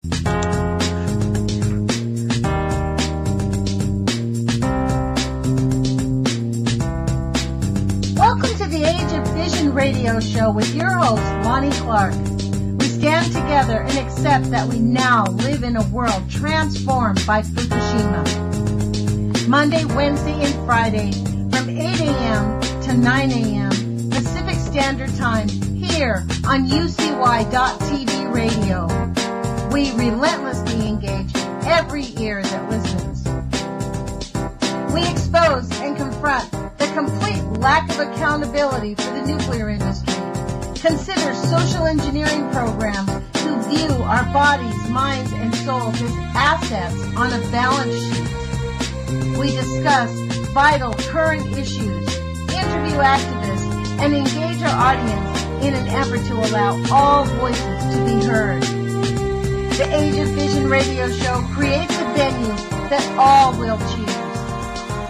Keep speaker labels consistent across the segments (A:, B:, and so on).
A: Welcome to the Age of Fission radio show with your host, Lonnie Clark. We stand together and accept that we now live in a world transformed by Fukushima. Monday, Wednesday, and Friday from 8 a.m. to 9 a.m. Pacific Standard Time here on UCY.TV radio. We relentlessly engage every ear that listens. We expose and confront the complete lack of accountability for the nuclear industry. Consider social engineering programs who view our bodies, minds, and souls as assets on a balance sheet. We discuss vital current issues, interview activists, and engage our audience in an effort to allow all voices to be heard. The Age of Fission radio show creates a venue that all will choose.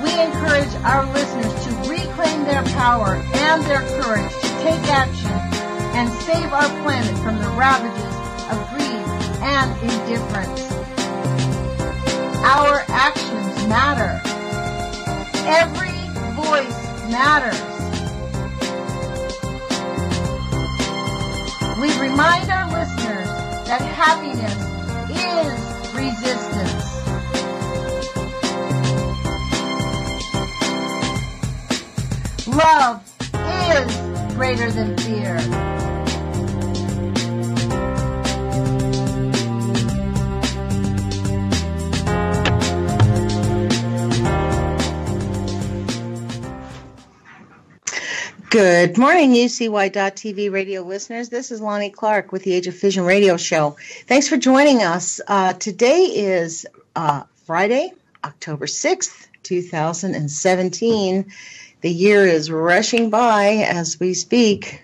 A: We encourage our listeners to reclaim their power and their courage to take action and save our planet from the ravages of greed and indifference. Our actions matter. Every voice matters. We remind our listeners that happiness is resistance. Love is greater than fear. Good morning, UCY.TV radio listeners. This is Lonnie Clark with the Age of Fission radio show. Thanks for joining us. Today is Friday, October 6th, 2017. The year is rushing by as we speak.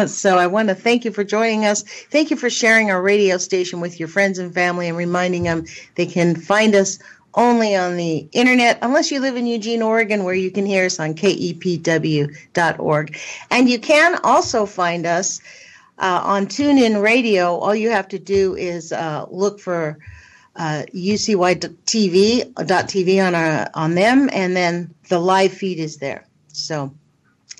A: So I want to thank you for joining us. Thank you for sharing our radio station with your friends and family and reminding them they can find us only on the internet, unless you live in Eugene, Oregon, where you can hear us on KEPW.org. And you can also find us on TuneIn Radio. All you have to do is look for UCY.TV on them, and then the live feed is there. So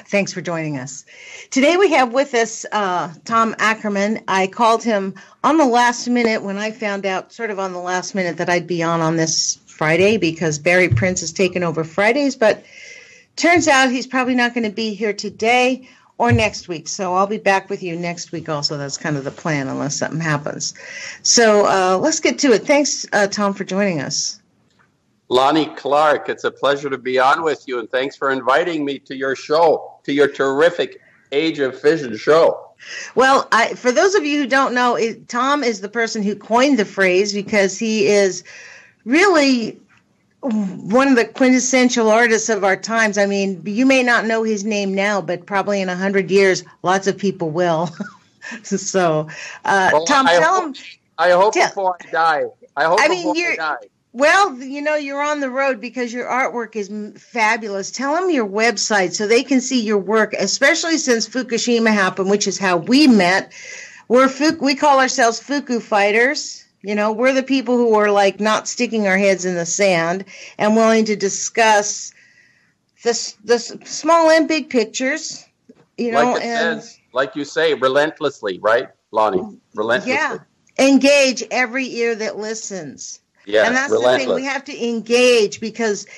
A: thanks for joining us. Today we have with us Tom Ackermann. I called him on the last minute when I found out, sort of on the last minute, that I'd be on this Friday because Barry Prince has taken over Fridays, but turns out he's probably not going to be here today or next week. So I'll be back with you next week also. That's kind of the plan unless something happens. So let's get to it. Thanks, Tom, for joining us.
B: Lonnie Clark, it's a pleasure to be on with you, and thanks for inviting me to your show, to your terrific Age of Fission show.
A: Well, for those of you who don't know, Tom is the person who coined the phrase because he is really one of the quintessential artists of our times. I mean, you may not know his name now, but probably in 100 years, lots of people will. So, Tom, tell him.
B: I hope before I die. I die.
A: Well, you know, you're on the road because your artwork is fabulous. Tell them your website so they can see your work, especially since Fukushima happened, which is how we met. We call ourselves Fuku Fighters. You know, we're the people who are like not sticking our heads in the sand and willing to discuss the small and big pictures, you know.
B: Like it says, like you say, relentlessly, right, Lonnie? Relentlessly.
A: Yeah. Engage every ear that listens.
B: Yeah,
A: and that's the thing, we have to engage because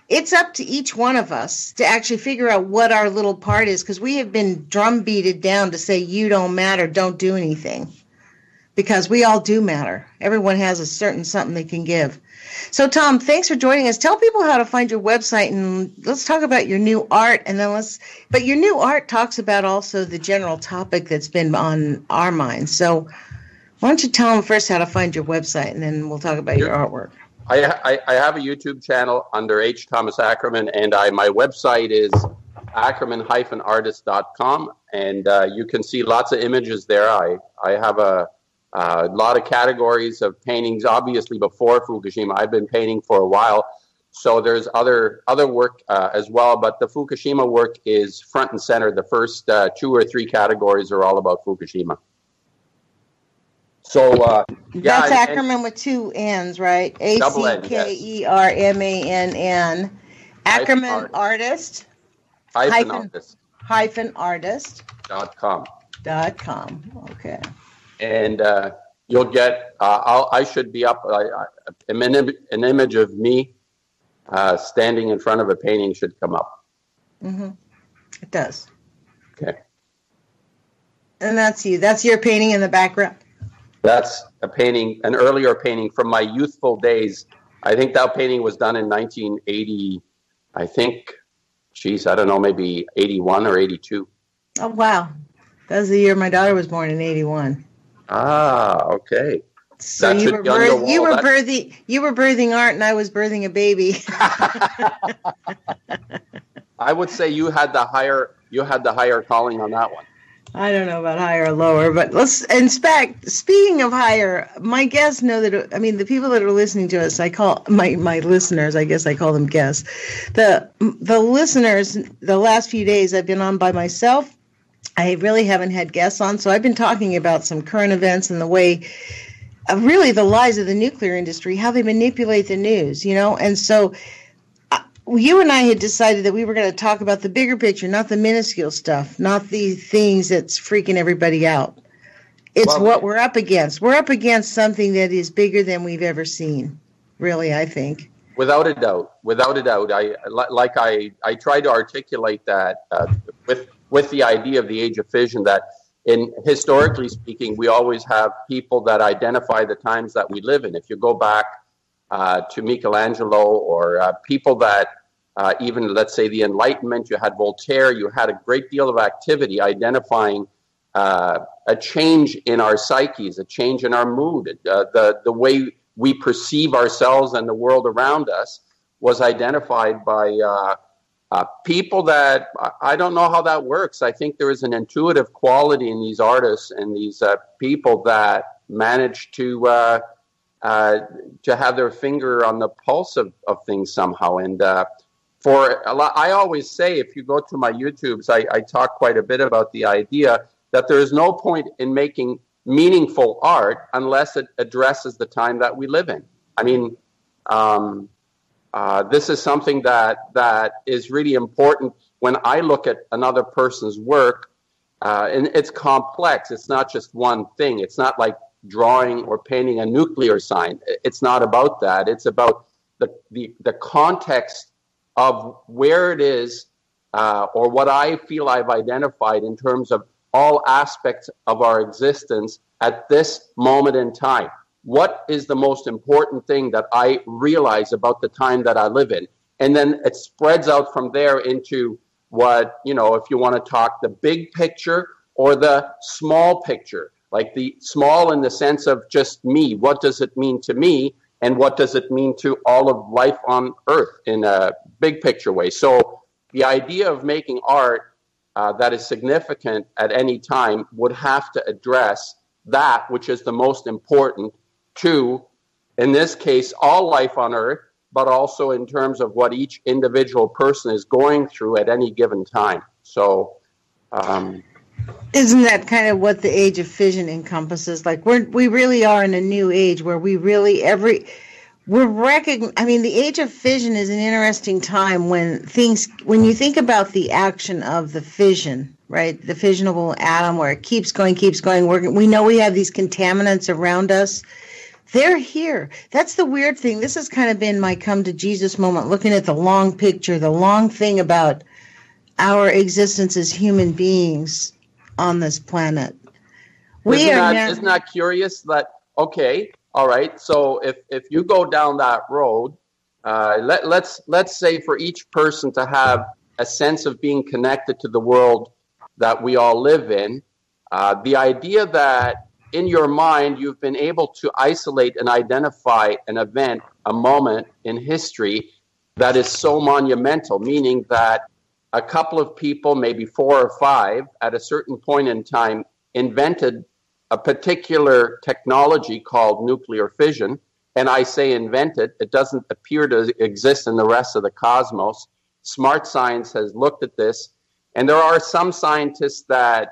A: it's up to each one of us to actually figure out what our little part is, because we have been drumbeated down to say, you don't matter, don't do anything, because we all do matter. Everyone has a certain something they can give. So, Tom, thanks for joining us. Tell people how to find your website, and let's talk about your new art, and then but your new art talks about also the general topic that's been on our minds. So why don't you tell them first how to find your website, and then we'll talk about your artwork.
B: I have a YouTube channel under H. Thomas Ackermann, and my website is ackermann-artist.com, and you can see lots of images there. I have a lot of categories of paintings, obviously before Fukushima. I've been painting for a while, so there's other work as well, but the Fukushima work is front and center. The first 2 or 3 categories are all about Fukushima. So,
A: That's Ackermann with two N's, right? Ackermann. Ackermann artist. Hyphen artist.
B: .com.
A: Okay.
B: And you'll get, I should be up, an image of me standing in front of a painting should come up.
A: Mm-hmm. It does.
B: Okay.
A: And that's you. That's your painting in the background.
B: That's a painting, an earlier painting from my youthful days. I think that painting was done in 1980, I think, I don't know, maybe 81 or 82.
A: Oh, wow. That was the year my daughter was born in 81.
B: Ah, okay.
A: So you were birthing art and I was birthing a baby.
B: I would say you had the higher calling on that one.
A: I don't know about higher or lower, but speaking of higher, my guests know that, the people that are listening to us, I call my listeners, I guess I call them guests. The listeners, the last few days I've been on by myself. I really haven't had guests on, so I've been talking about some current events and the way, really the lies of the nuclear industry, how they manipulate the news, and so you and I had decided that we were going to talk about the bigger picture, not the minuscule stuff, not the things that's freaking everybody out. It's what we're up against. We're up against something that is bigger than we've ever seen, really, I think. Without a doubt.
B: I try to articulate that with the idea of the Age of Fission, that historically speaking, we always have people that identify the times that we live in. If you go back to Michelangelo or people that even, let's say, the Enlightenment, you had Voltaire, you had a great deal of activity identifying a change in our psyches, a change in our mood. The way we perceive ourselves and the world around us was identified by people that, I don't know how that works. I think there is an intuitive quality in these artists and these people that manage to have their finger on the pulse of things somehow. And I always say, if you go to my YouTubes, I talk quite a bit about the idea that there is no point in making meaningful art unless it addresses the time that we live in. This is something that is really important when I look at another person's work, and it's complex. It's not just one thing. It's not like drawing or painting a nuclear sign. It's not about that. It's about the context of where it is, or what I feel I've identified in terms of all aspects of our existence at this moment in time. What is the most important thing that I realize about the time that I live in? And then it spreads out from there into what, if you want to talk the big picture or the small picture, like the small in the sense of just me. What does it mean to me? And what does it mean to all of life on Earth in a big picture way? So the idea of making art that is significant at any time would have to address that which is the most important to, in this case, all life on Earth, but also in terms of what each individual person is going through at any given time. So,
A: isn't that kind of what the Age of Fission encompasses? Like we really are in a new age where we really the Age of Fission is an interesting time when you think about the action of the fission, right? The fissionable atom where it keeps going. We know we have these contaminants around us. They're here. That's the weird thing. This has kind of been my come to Jesus moment, looking at the long picture, the long thing about our existence as human beings on this planet.
B: Isn't that curious that, okay, all right, so if you go down that road, let's say for each person to have a sense of being connected to the world that we all live in, the idea that in your mind you've been able to isolate and identify an event, a moment in history that is so monumental, meaning that a couple of people, maybe 4 or 5, at a certain point in time, invented a particular technology called nuclear fission. And I say invented, it doesn't appear to exist in the rest of the cosmos. Smart science has looked at this, and there are some scientists that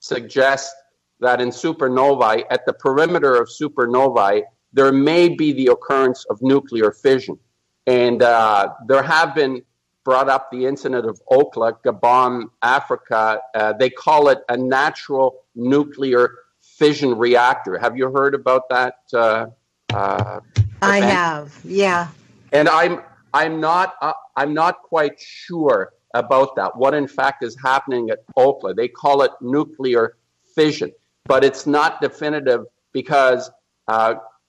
B: suggest that in supernovae, at the perimeter of supernovae, there may be the occurrence of nuclear fission. And there have been brought up the incident of Okla, Gabon, Africa. They call it a natural nuclear fission reactor. Have you heard about that?
C: I have, yeah.
B: And I'm not quite sure about that. What in fact is happening at Okla? They call it nuclear fission, but it's not definitive because,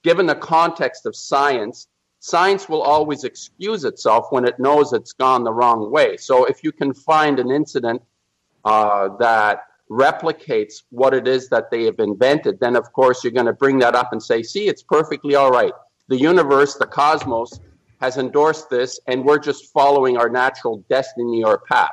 B: given the context of science, science will always excuse itself when it knows it's gone the wrong way. So if you can find an incident that replicates what it is that they have invented, then of course you're going to bring that up and say, see, it's perfectly all right. The universe, the cosmos, has endorsed this, and we're just following our natural destiny or path.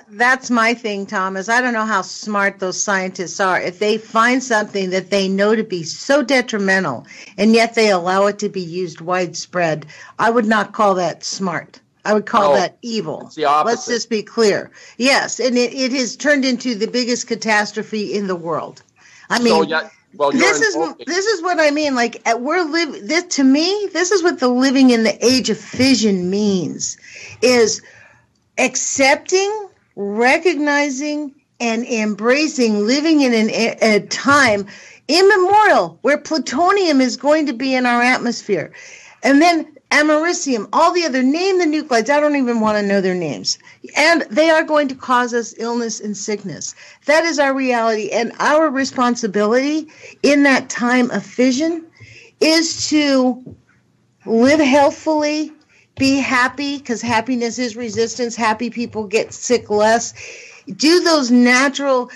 C: That's my thing, Tom, is I don't know how smart those scientists are. If they find something that they know to be so detrimental, and yet they allow it to be used widespread, I would not call that smart. I would call that evil.
B: It's the opposite.
C: Let's just be clear. Yes, and it has turned into the biggest catastrophe in the world. I mean, this is what I mean. Like to me, this is what the living in the age of fission means: is accepting, recognizing, and embracing living in a time immemorial where plutonium is going to be in our atmosphere, and then americium, all the other, name the nuclides. I don't even want to know their names. And they are going to cause us illness and sickness. That is our reality. And our responsibility in that time of fission is to live healthfully, be happy, because happiness is resistance. Happy people get sick less. Do those natural,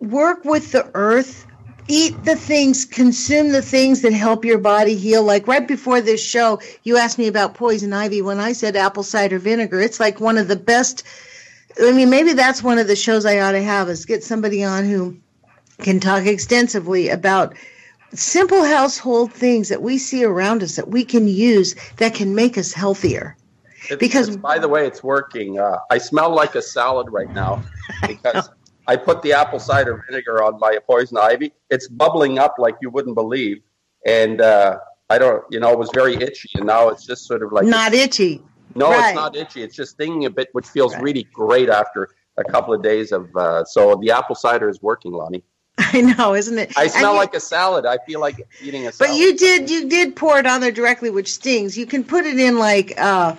C: work with the earth. Eat the things, consume the things that help your body heal. Like right before this show, you asked me about poison ivy. When I said apple cider vinegar, it's like one of the best. I mean, maybe that's one of the shows I ought to have, is get somebody on who can talk extensively about simple household things that we see around us that we can use that can make us healthier.
B: Because by the way, it's working. I smell like a salad right now because I put the apple cider vinegar on my poison ivy. It's bubbling up like you wouldn't believe. And I don't, it was very itchy. And now it's just sort of like.
C: Not itchy.
B: No, right. It's not itchy. It's just stinging a bit, which feels really great after a couple of days of. So the apple cider is working, Lonnie.
C: I know, isn't it?
B: I smell like a salad. I feel like eating a salad.
C: But you did pour it on there directly, which stings. You can put it in like a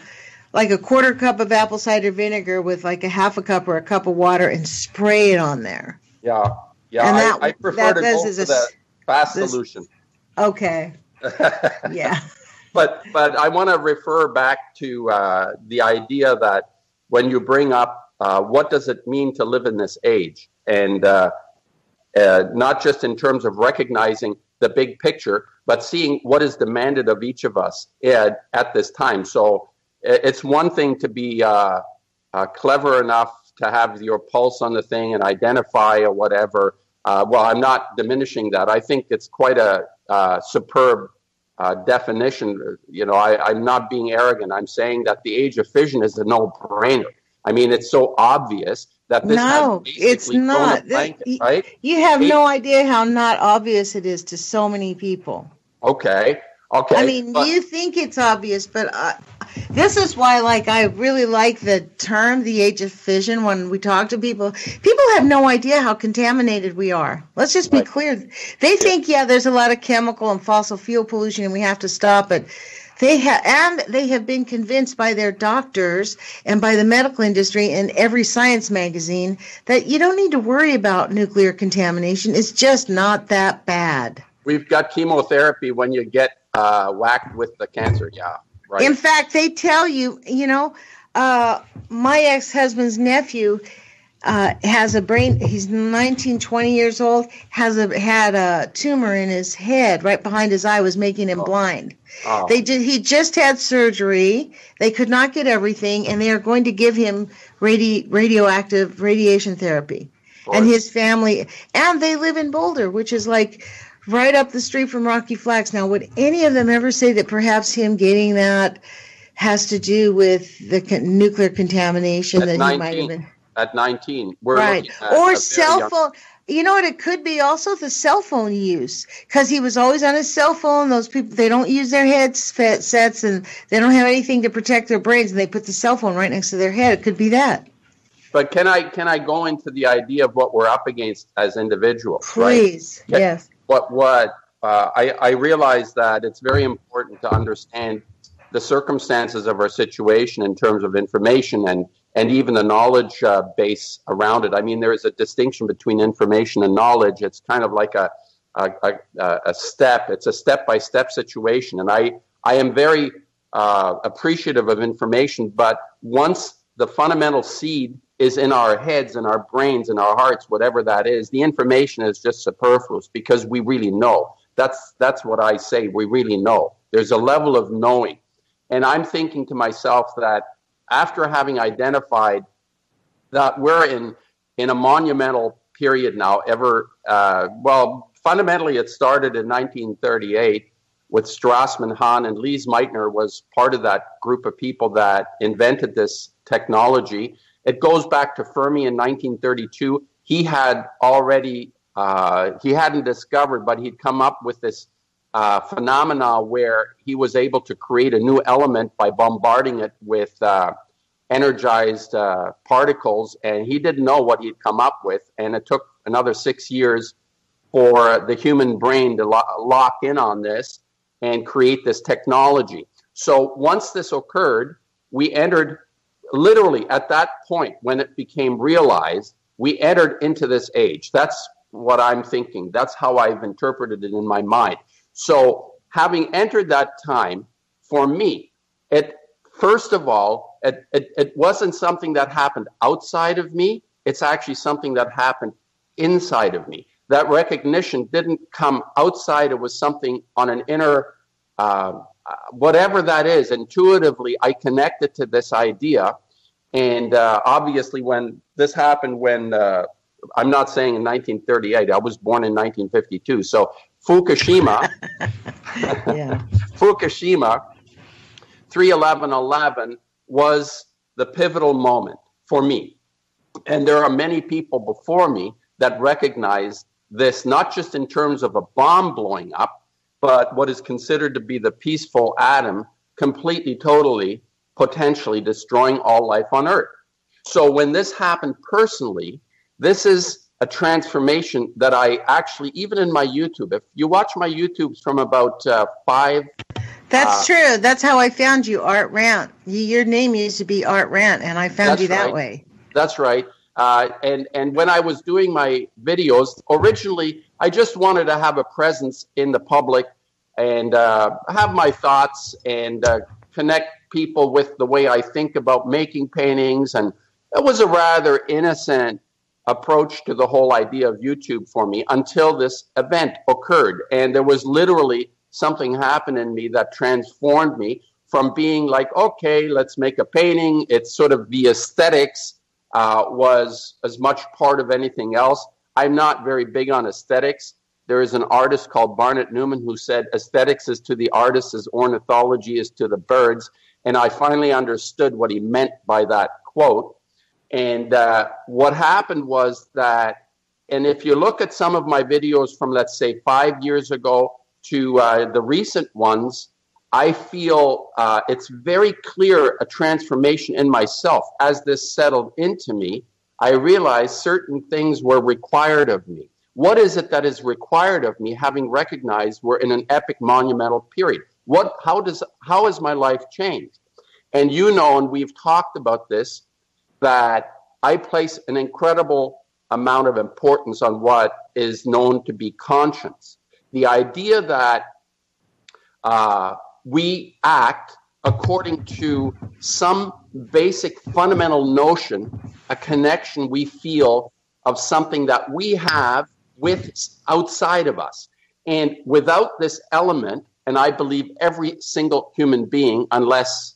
C: quarter cup of apple cider vinegar with like a half a cup or a cup of water and spray it on there.
B: Yeah. And I prefer to go for the fast solution.
C: Okay. Yeah.
B: But I want to refer back to the idea that when you bring up what does it mean to live in this age, and not just in terms of recognizing the big picture, but seeing what is demanded of each of us at this time. So it's one thing to be clever enough to have your pulse on the thing and identify or whatever. Well, I'm not diminishing that. I think it's quite a superb definition. I'm not being arrogant. I'm saying that the age of fission is a no-brainer. I mean, it's so obvious that this has basically thrown a blanket, right?
C: You have no idea how not obvious it is to so many people.
B: Okay.
C: I mean, you think it's obvious, but this is why, I really like the term, the age of fission, when we talk to people. People have no idea how contaminated we are. Let's just be clear. They think, there's a lot of chemical and fossil fuel pollution and we have to stop it. They have been convinced by their doctors and by the medical industry and every science magazine that you don't need to worry about nuclear contamination. It's just not that bad.
B: We've got chemotherapy when you get whacked with the cancer. Yeah, right.
C: In fact, they tell you, my ex-husband's nephew has a brain. He's 19, 20 years old. Had a tumor in his head, right behind his eye, was making him blind. Oh. He just had surgery. They could not get everything, and they are going to give him radioactive radiation therapy. And his family, and they live in Boulder, which is like right up the street from Rocky Flats. Now, would any of them ever say that perhaps him getting that has to do with the nuclear contamination that he might have been?
B: At 19,
C: we're right. Or cell phone. you know what? It could be also the cell phone use, because he was always on his cell phone. Those people, they don't use their headsets, and they don't have anything to protect their brains, and they put the cell phone right next to their head. It could be that.
B: But can I go into the idea of what we're up against as individuals?
C: Please,
B: right?
C: Yes.
B: I realize that it's very important to understand the circumstances of our situation in terms of information and even the knowledge base around it. I mean, there is a distinction between information and knowledge. It's kind of like a step. It's a step-by-step situation. And I am very appreciative of information, but once the fundamental seed is in our heads, in our brains, in our hearts, whatever that is, the information is just superfluous because we really know. That's what I say. We really know. There's a level of knowing. And I'm thinking to myself that after having identified that we're in a monumental period now, fundamentally it started in 1938 with Strassman, Hahn, and Lise Meitner was part of that group of people that invented this technology. It goes back to Fermi in 1932. He had already, he hadn't discovered, but he'd come up with this phenomena where he was able to create a new element by bombarding it with energized particles, and he didn't know what he'd come up with, and it took another 6 years for the human brain to lock in on this and create this technology. So once this occurred, we entered, literally at that point when it became realized, we entered into this age. That's what I'm thinking. That's how I've interpreted it in my mind. So having entered that time, for me, it first of all, it wasn't something that happened outside of me. It's actually something that happened inside of me. That recognition didn't come outside. It was something on an inner, whatever that is. Intuitively, I connected to this idea. And obviously, when this happened, I'm not saying in 1938, I was born in 1952. So Fukushima, Fukushima, 3/11/11 was the pivotal moment for me. And there are many people before me that recognized this, not just in terms of a bomb blowing up, but what is considered to be the peaceful atom completely, totally, potentially destroying all life on Earth. So when this happened personally, this is a transformation that I actually, even in my YouTube, if you watch my YouTubes from about 5...
C: That's true. That's how I found you, Art Rant. Your name used to be Art Rant, and I found you that way.
B: That's right. And when I was doing my videos, originally, I just wanted to have a presence in the public and have my thoughts and connect people with the way I think about making paintings. And it was a rather innocent approach to the whole idea of YouTube for me until this event occurred. And there was literally something happened in me that transformed me from being like, okay, let's make a painting. It's sort of the aesthetics was as much part of anything else. I'm not very big on aesthetics. There is an artist called Barnett Newman who said aesthetics is to the artist as ornithology is to the birds. And I finally understood what he meant by that quote. And what happened was that, and if you look at some of my videos from, let's say, 5 years ago to the recent ones, I feel it's very clear a transformation in myself. As this settled into me, I realized certain things were required of me. What is it that is required of me, having recognized we're in an epic monumental period? How has my life changed? And you know, and we've talked about this, that I place an incredible amount of importance on what is known to be conscience. The idea that we act according to some basic fundamental notion, a connection we feel of something that we have with outside of us. And without this element, and I believe every single human being, unless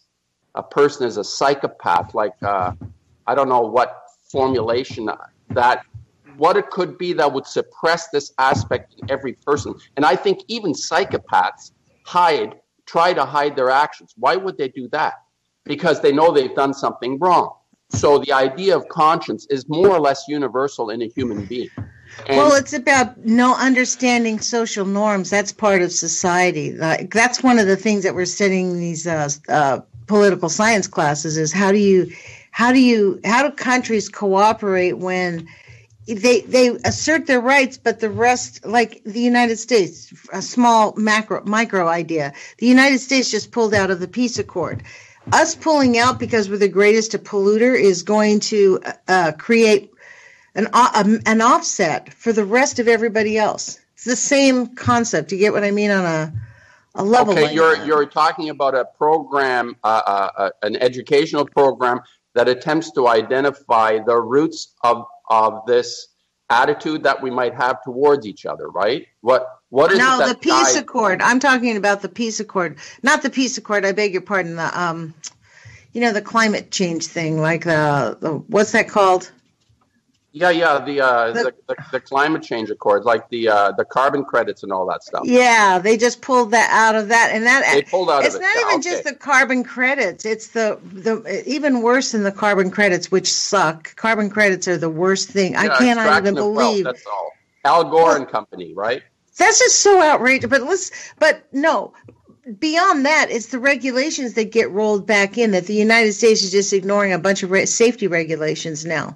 B: a person is a psychopath, like I don't know what formulation that, what it could be that would suppress this aspect in every person. And I think even psychopaths try to hide their actions. Why would they do that? Because they know they've done something wrong. So the idea of conscience is more or less universal in a human being.
C: Well, it's about no understanding social norms. That's part of society. That's one of the things that we're studying in these political science classes is how do countries cooperate when they assert their rights, but the rest, like the United States, a small micro idea. The United States just pulled out of the peace accord. Us pulling out because we're the greatest polluter is going to create an offset for the rest of everybody else. It's the same concept. You get what I mean on a level.
B: Okay, you're talking about a program, an educational program that attempts to identify the roots of this attitude that we might have towards each other, right? What is
C: no,
B: it that
C: the peace accord. I'm talking about the peace accord, not the peace accord. I beg your pardon. The climate change thing, like the what's that called?
B: The climate change accords, like the carbon credits and all that stuff.
C: Yeah, they just pulled that out of that, and that
B: they pulled out
C: it's
B: of it.
C: It's not even just the carbon credits; it's the even worse than the carbon credits, which suck. Carbon credits are the worst thing. I cannot even believe.
B: That's all. Al Gore and company, right?
C: That's just so outrageous. But no. Beyond that, it's the regulations that get rolled back in. That the United States is just ignoring a bunch of safety regulations now.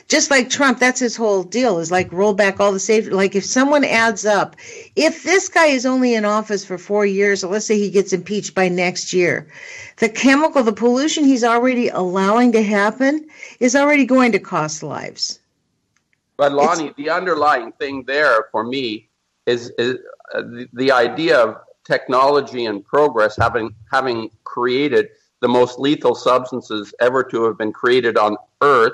C: Just like Trump, that's his whole deal, is like roll back all the safety. Like if someone adds up, if this guy is only in office for 4 years, or let's say he gets impeached by next year, the pollution he's already allowing to happen is already going to cost lives.
B: But Lonnie, the underlying thing there for me is the idea of technology and progress having created the most lethal substances ever to have been created on Earth.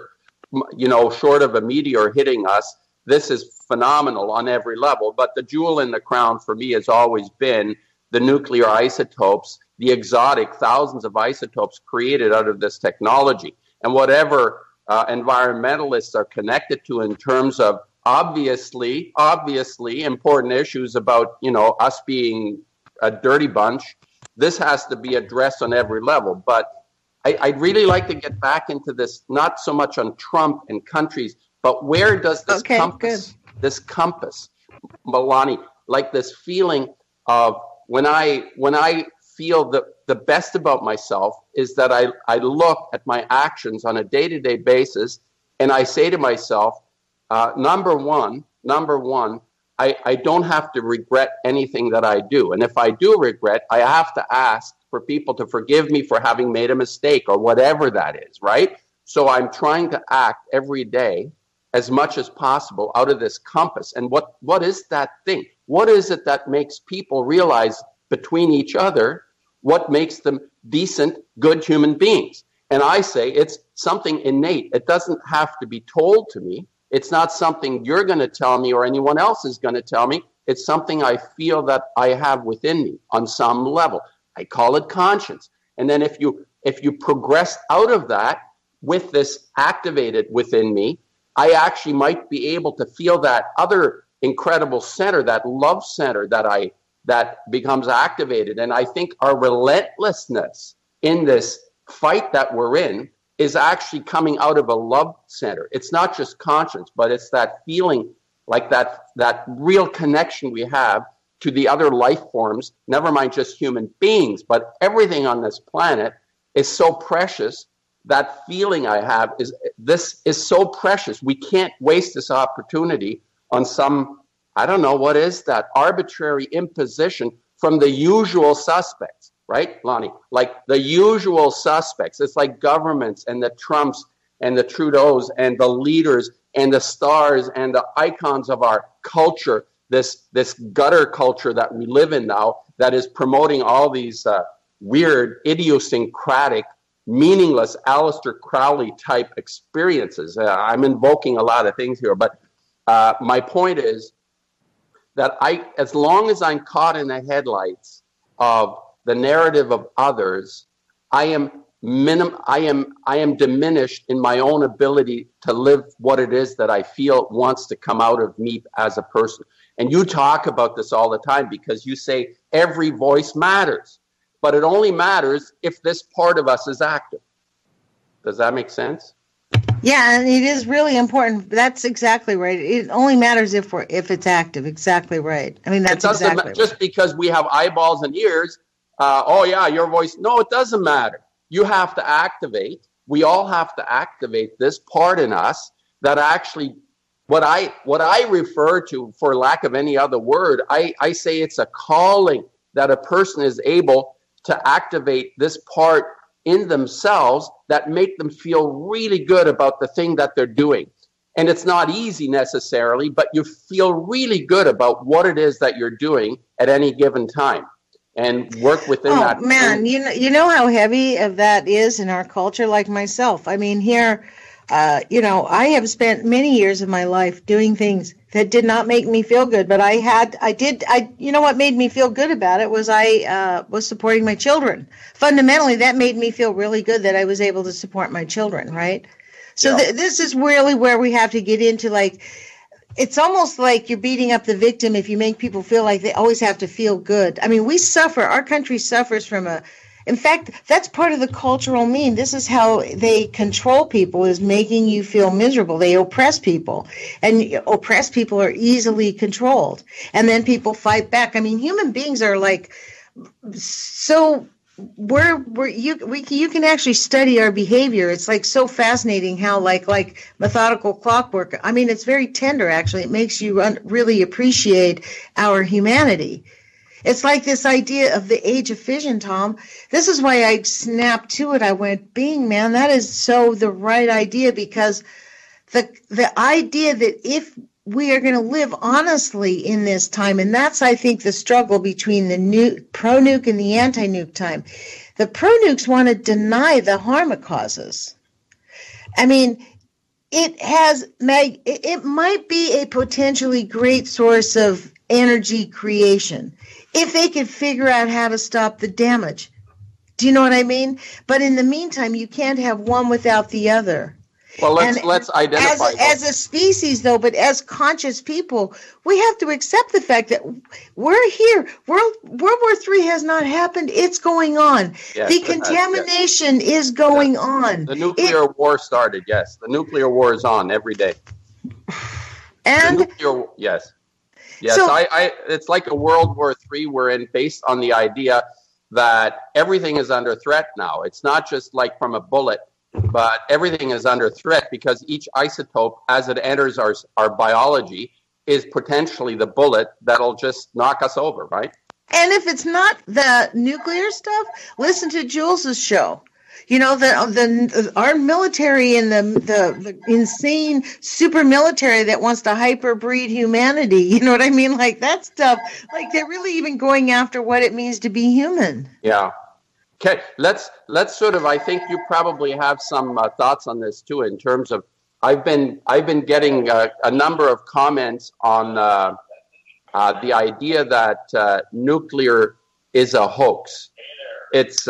B: Short of a meteor hitting us, this is phenomenal on every level. But the jewel in the crown for me has always been the nuclear isotopes, the exotic thousands of isotopes created out of this technology. And whatever environmentalists are connected to in terms of obviously important issues about, us being a dirty bunch, this has to be addressed on every level. But I'd really like to get back into this, not so much on Trump and countries, but where does this compass, Lonnie, like this feeling of when I feel the best about myself is that I look at my actions on a day-to-day basis and I say to myself, number one, I don't have to regret anything that I do. And if I do regret, I have to ask for people to forgive me for having made a mistake or whatever that is, right? So I'm trying to act every day as much as possible out of this compass. And what is that thing? What is it that makes people realize between each other what makes them decent, good human beings? And I say it's something innate. It doesn't have to be told to me. It's not something you're going to tell me or anyone else is going to tell me. It's something I feel that I have within me on some level. I call it conscience. And then if you progress out of that with this activated within me, I actually might be able to feel that other incredible center, that love center that becomes activated. And I think our relentlessness in this fight that we're in is actually coming out of a love center. It's not just conscience, but it's that feeling like that real connection we have to the other life forms, never mind just human beings, but everything on this planet is so precious. That feeling I have is so precious. We can't waste this opportunity on some, I don't know, what is that, arbitrary imposition from the usual suspects, right, Lonnie? Like the usual suspects. It's like governments and the Trumps and the Trudeaus and the leaders and the stars and the icons of our culture, this gutter culture that we live in now that is promoting all these weird, idiosyncratic, meaningless Aleister Crowley type experiences. I'm invoking a lot of things here, but my point is that as long as I'm caught in the headlights of the narrative of others, I am diminished in my own ability to live what it is that I feel wants to come out of me as a person. And you talk about this all the time because you say every voice matters, but it only matters if this part of us is active. Does that make sense?
C: Yeah, and it is really important. That's exactly right. It only matters if it's active. Exactly right. I mean, that's exactly right.
B: Just because we have eyeballs and ears, oh yeah, your voice. No, it doesn't matter. You have to activate. We all have to activate this part in us that actually, what I refer to, for lack of any other word, I say it's a calling that a person is able to activate this part in themselves that make them feel really good about the thing that they're doing. And it's not easy necessarily, but you feel really good about what it is that you're doing at any given time and work within that.
C: Oh, man, you know how heavy of that is in our culture, like myself. I mean, here, I have spent many years of my life doing things that did not make me feel good, but what made me feel good about it was I was supporting my children. Fundamentally, that made me feel really good that I was able to support my children, right? So this is really where we have to get into, like, it's almost like you're beating up the victim if you make people feel like they always have to feel good. I mean, our country suffers from in fact, that's part of the cultural mean. This is how they control people, is making you feel miserable. They oppress people, and oppressed people are easily controlled. And then people fight back. I mean, human beings are like, so you can actually study our behavior. It's like so fascinating how like methodical clockwork. I mean, it's very tender, actually. It makes you really appreciate our humanity. It's like this idea of the Age of Fission, Tom. This is why I snapped to it. I went, Bing, man, that is so the right idea, because the idea that if we are going to live honestly in this time, and that's, I think, the struggle between the pro-nuke and the anti-nuke time. The pro-nukes want to deny the harm it causes. I mean, it might be a potentially great source of energy creation if they could figure out how to stop the damage. Do you know what I mean? But in the meantime, you can't have one without the other.
B: Well, let's identify.
C: As a species, though, but as conscious people, we have to accept the fact that we're here. World War III has not happened. It's going on.
B: Yes,
C: the contamination is going on.
B: The nuclear war started, yes. The nuclear war is on every day.
C: And
B: yes. So, it's like a World War III we're in, based on the idea that everything is under threat now. It's not just like from a bullet, but everything is under threat because each isotope, as it enters our biology, is potentially the bullet that'll just knock us over, right?
C: And if it's not the nuclear stuff, listen to Jules's show. You know, our military and the insane super military that wants to hyperbreed humanity. You know what I mean? Like that stuff. Like they're really even going after what it means to be human.
B: Yeah. Okay. Let's sort of. I think you probably have some thoughts on this too. In terms of, I've been getting a number of comments on the idea that nuclear is a hoax. It's.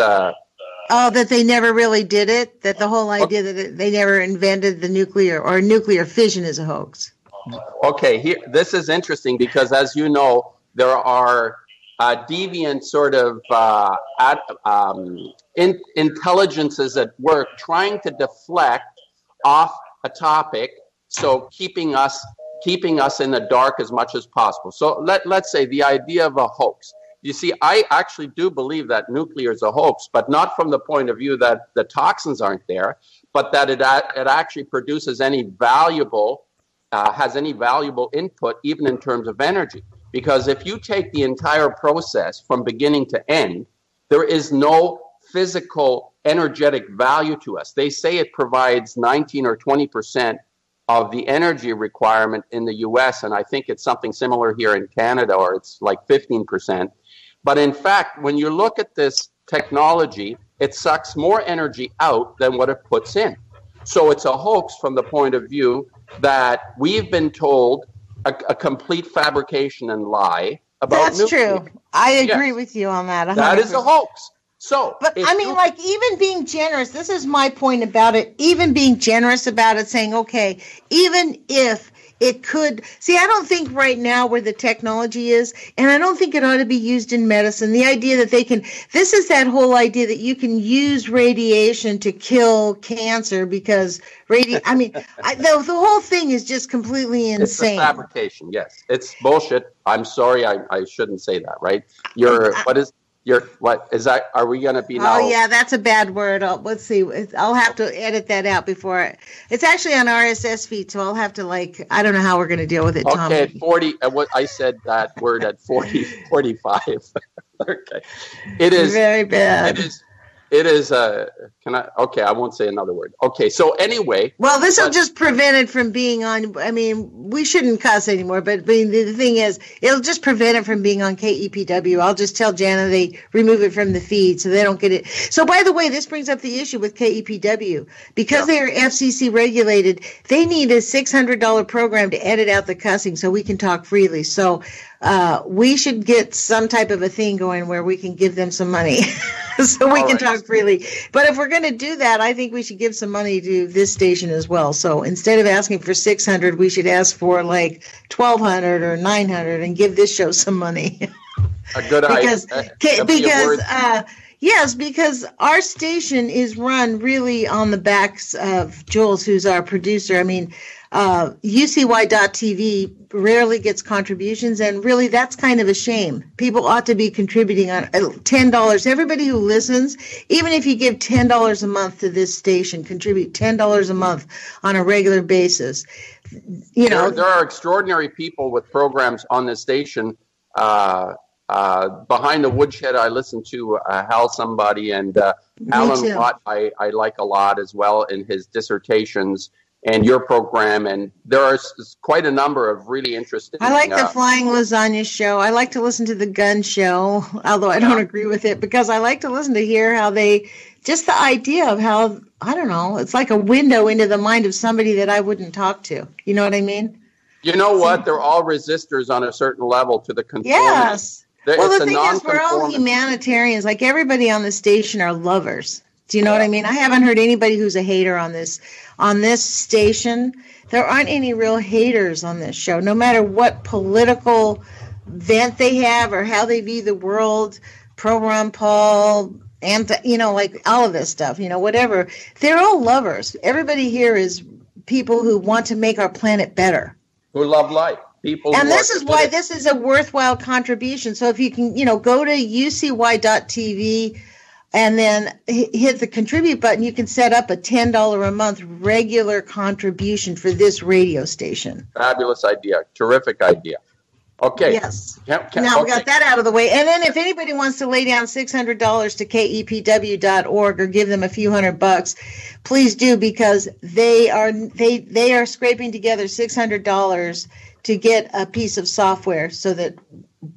C: That they never really did it? That the whole idea that they never invented the nuclear or nuclear fission is a hoax?
B: Okay, this is interesting because, as you know, there are deviant sort of intelligences at work trying to deflect off a topic, so keeping us in the dark as much as possible. So let's say the idea of a hoax. You see, I actually do believe that nuclear is a hoax, but not from the point of view that the toxins aren't there, but that it actually produces has any valuable input, even in terms of energy. Because if you take the entire process from beginning to end, there is no physical energetic value to us. They say it provides 19 or 20% of the energy requirement in the US, and I think it's something similar here in Canada, or it's like 15%. But in fact, when you look at this technology, it sucks more energy out than what it puts in. So it's a hoax from the point of view that we've been told a complete fabrication and lie about nuclear.
C: That's true. I agree with you on that. 100%.
B: That is a hoax. So,
C: but I mean, like, even being generous, this is my point about it, even being generous about it, saying, okay, even if it could. See, I don't think right now where the technology is, and I don't think it ought to be used in medicine. The idea that this is that whole idea that you can use radiation to kill cancer because the whole thing is just completely insane.
B: It's a fabrication, yes. It's bullshit. I'm sorry, I shouldn't say that, right? What is that? Are we going to be now?
C: Oh, yeah, that's a bad word. Let's see. I'll have to edit that out before. It's actually on RSS feed, so I'll have to, I don't know how we're going to deal with it, Tom.
B: Okay, at 40, I said that word at 45. Okay. It is.
C: Very bad.
B: It is, I won't say another word. Okay, so anyway.
C: Well, this will just prevent it from being on, we shouldn't cuss anymore, but the thing is, it'll just prevent it from being on KEPW. I'll just tell Jana they remove it from the feed so they don't get it. So, by the way, this brings up the issue with KEPW. Because they are FCC regulated, they need a $600 program to edit out the cussing so we can talk freely. So, we should get some type of a thing going where we can give them some money so we can talk freely. But if we're going to do that, I think we should give some money to this station as well. So instead of asking for $600, we should ask for $1,200 or $900 and give this show some money.
B: A good idea.
C: Yes, because our station is run really on the backs of Jules, who's our producer. UCY.TV rarely gets contributions, and really that's kind of a shame. People ought to be contributing on $10. Everybody who listens, even if you give $10 a month to this station, contribute $10 a month on a regular basis. There
B: are extraordinary people with programs on this station. Behind the Woodshed, I listen to Hal Somebody, and Alan Watt I like a lot as well in his dissertations. And your program, and there are quite a number of really interesting.
C: I like the Flying Lasagna show. I like to listen to the Gun show, although I don't agree with it, because I like to listen to hear how just the idea of how, I don't know, it's like a window into the mind of somebody that I wouldn't talk to. You know what I mean?
B: You know what? They're all resistors on a certain level to the conformity.
C: Yes. Well, the thing is, we're all humanitarians. Like everybody on the station are lovers. Do you know what I mean? I haven't heard anybody who's a hater on this station. There aren't any real haters on this show, no matter what political vent they have or how they view the world, pro-Ron Paul, all of this stuff, whatever. They're all lovers. Everybody here is people who want to make our planet better.
B: Who love life.
C: And this is why this is a worthwhile contribution. So if you can, go to ucy.tv and then hit the contribute button, you can set up a $10 a month regular contribution for this radio station.
B: Fabulous idea. Terrific idea. Okay.
C: Yes. We got that out of the way. And then if anybody wants to lay down $600 to kepw.org or give them a few $100, please do, because they are scraping together $600 to get a piece of software so that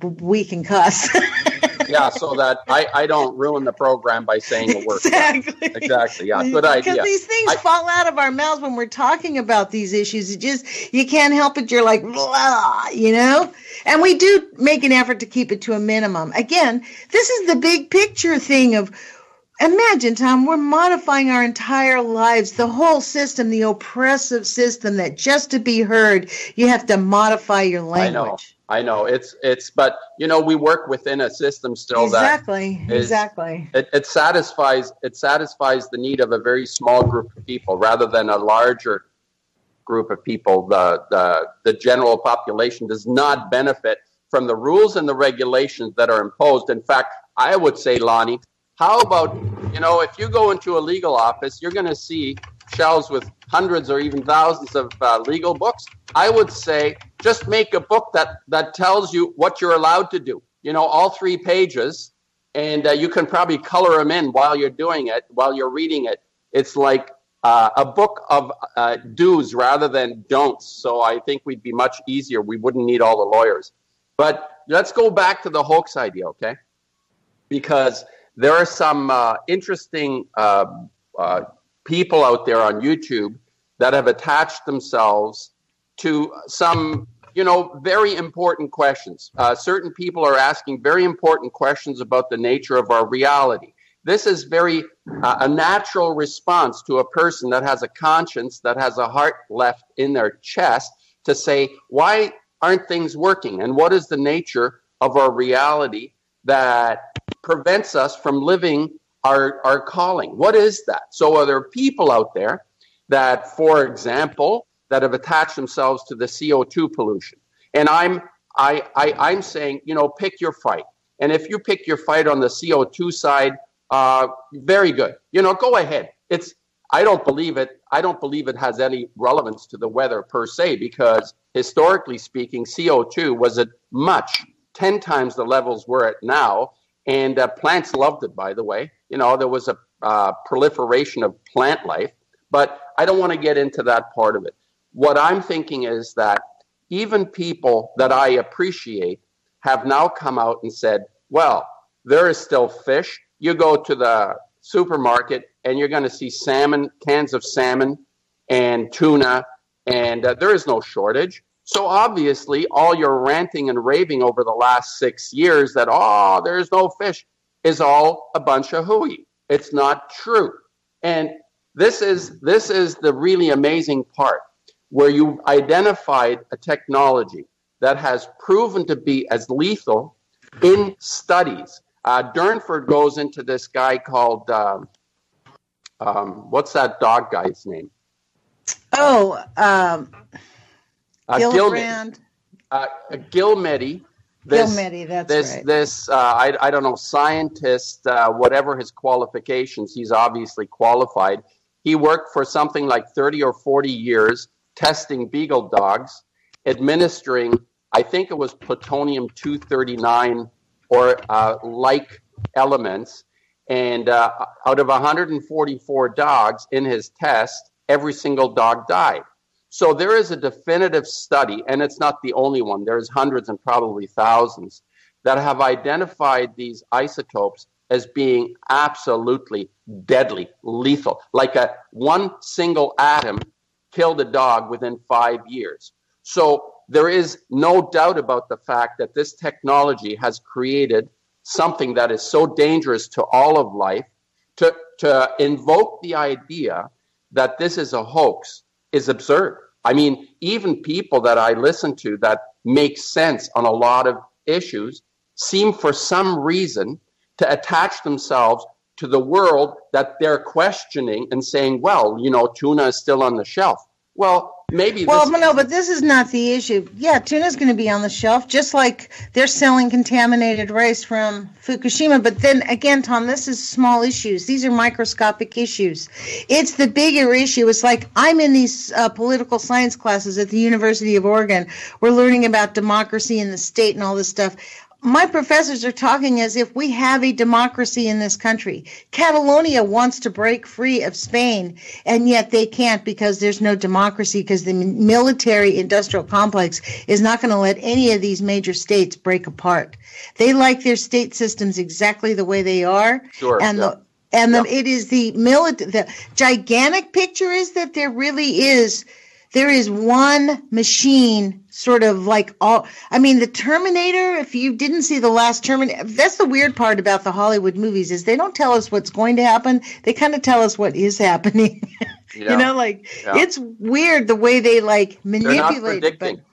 C: we can cuss.
B: Yeah, so that I don't ruin the program by saying a word. Exactly. Yeah, good idea.
C: Because these things fall out of our mouths when we're talking about these issues. You can't help it. You're like, blah, And we do make an effort to keep it to a minimum. Again, this is the big picture thing of, imagine, Tom, we're modifying our entire lives, the whole system, the oppressive system that just to be heard, you have to modify your language.
B: I know. But we work within a system still
C: exactly.
B: It satisfies the need of a very small group of people rather than a larger group of people. The general population does not benefit from the rules and the regulations that are imposed. In fact, I would say, Lonnie, how about, if you go into a legal office, you're going to see shelves with hundreds or even thousands of legal books. I would say just make a book that tells you what you're allowed to do, all 3 pages, and you can probably color them in while you're doing it, while you're reading it. It's like a book of do's rather than don'ts. So I think we'd be much easier. We wouldn't need all the lawyers. But let's go back to the hoax idea, okay? Because there are some interesting people out there on YouTube that have attached themselves to some, very important questions. Certain people are asking very important questions about the nature of our reality. This is very a natural response to a person that has a conscience, that has a heart left in their chest, to say, why aren't things working? And what is the nature of our reality that prevents us from living our calling? What is that? So are there people out there that, for example, that have attached themselves to the CO2 pollution? And I'm saying, pick your fight. And if you pick your fight on the CO2 side, very good. Go ahead. I don't believe it has any relevance to the weather per se, because historically speaking, CO2 was at 10 times the levels we're at now. And plants loved it, by the way. There was a proliferation of plant life, but I don't want to get into that part of it. What I'm thinking is that even people that I appreciate have now come out and said, well, there is still fish. You go to the supermarket and you're going to see cans of salmon and tuna, and there is no shortage. So obviously, all your ranting and raving over the last 6 years that, there's no fish, is all a bunch of hooey. It's not true. And this is the really amazing part, where you identified a technology that has proven to be as lethal in studies. Durnford goes into this guy called, what's that dog guy's name?
C: Gillibrand.
B: Gilmedi.
C: Gilmedi, that's right.
B: This I don't know, scientist, whatever his qualifications, he's obviously qualified. He worked for something like 30 or 40 years testing beagle dogs, administering, I think it was plutonium-239 or like elements. And out of 144 dogs in his test, every single dog died. So there is a definitive study, and it's not the only one. There's hundreds and probably thousands that have identified these isotopes as being absolutely deadly, lethal. Like one single atom killed a dog within 5 years. So there is no doubt about the fact that this technology has created something that is so dangerous to all of life. To invoke the idea that this is a hoax is absurd. I mean, even people that I listen to that make sense on a lot of issues seem for some reason to attach themselves to the world that they're questioning and saying, well, tuna is still on the shelf. Well, maybe.
C: No, but this is not the issue. Yeah, tuna's going to be on the shelf, just like they're selling contaminated rice from Fukushima. But then again, Tom, this is small issues. These are microscopic issues. It's the bigger issue. It's like I'm in these political science classes at the University of Oregon. We're learning about democracy in the state and all this stuff. My professors are talking as if we have a democracy in this country. Catalonia wants to break free of Spain, and yet they can't because there's no democracy, because the military-industrial complex is not going to let any of these major states break apart. They like their state systems exactly the way they are.
B: Sure.
C: It is the gigantic picture is that there is one machine, sort of like the Terminator. If you didn't see the last Terminator, that's the weird part about the Hollywood movies, is they don't tell us what's going to happen. They kind of tell us what is happening. Yeah. It's weird the way they manipulate.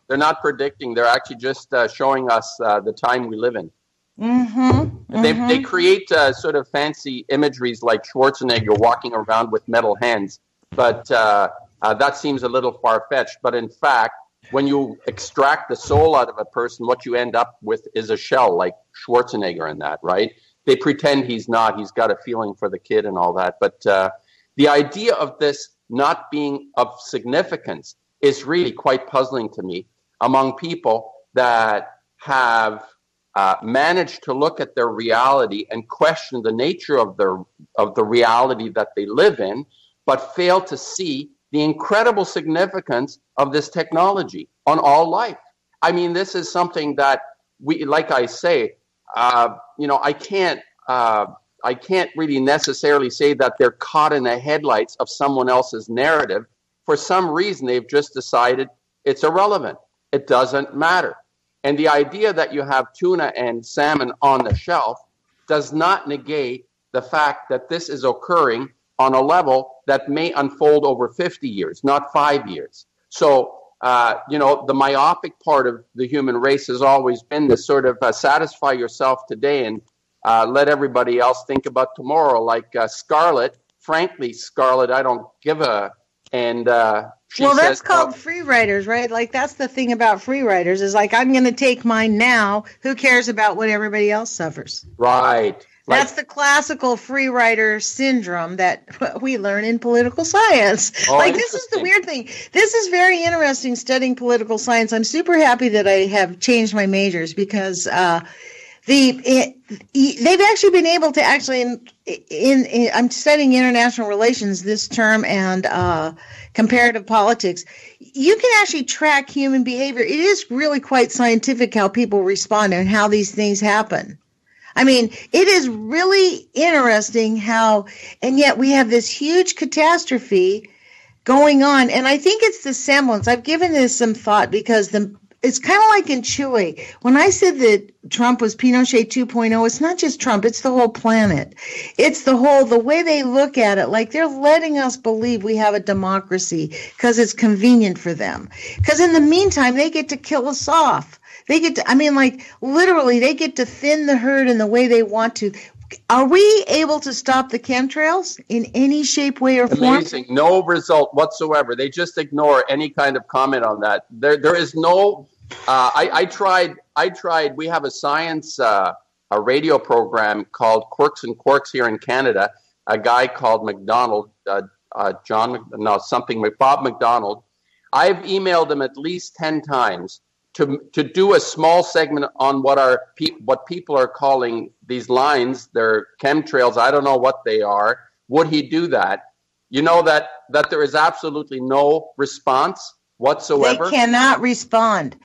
B: They're not predicting. They're actually just showing us the time we live in.
C: Mm-hmm.
B: They create sort of fancy imageries like Schwarzenegger walking around with metal hands, but that seems a little far-fetched. But in fact, when you extract the soul out of a person, what you end up with is a shell, like Schwarzenegger in that, right? They pretend he's not. He's got a feeling for the kid and all that. But the idea of this not being of significance is really quite puzzling to me among people that have managed to look at their reality and question the nature of the reality that they live in, but fail to see the incredible significance of this technology on all life. I mean, this is something that we, like I say, I can't really necessarily say that they're caught in the headlights of someone else's narrative. For some reason, they've just decided it's irrelevant. It doesn't matter. And the idea that you have tuna and salmon on the shelf does not negate the fact that this is occurring on a level that may unfold over 50 years, not 5 years. So the myopic part of the human race has always been this sort of satisfy yourself today and let everybody else think about tomorrow. Like Scarlett, frankly, Scarlett, I don't give a... And
C: that's called free riders, right? Like, that's the thing about free riders is like, I'm going to take mine now. Who cares about what everybody else suffers?
B: Right.
C: That's the classical free rider syndrome that we learn in political science. This is the weird thing. This is very interesting studying political science. I'm super happy that I have changed my majors because they've actually been able to I'm studying international relations this term and comparative politics. You can actually track human behavior. It is really quite scientific how people respond and how these things happen. I mean, it is really interesting how, and yet we have this huge catastrophe going on. And I think it's the semblance. I've given this some thought because it's kind of like in Chile. When I said that Trump was Pinochet 2.0, it's not just Trump, it's the whole planet. It's the way they look at it, like they're letting us believe we have a democracy because it's convenient for them. Because in the meantime, they get to kill us off. They get to, literally, they get to thin the herd in the way they want to. Are we able to stop the chemtrails in any shape, way, or form?
B: Amazing. No result whatsoever. They just ignore any kind of comment on that. There is no, I tried, we have a science, a radio program called Quirks and Quarks here in Canada. A guy called McDonald, Bob McDonald. I've emailed him at least 10 times. To do a small segment on what people are calling these lines, they're chemtrails. I don't know what they are. Would he do that? You know that there is absolutely no response whatsoever.
C: They cannot respond.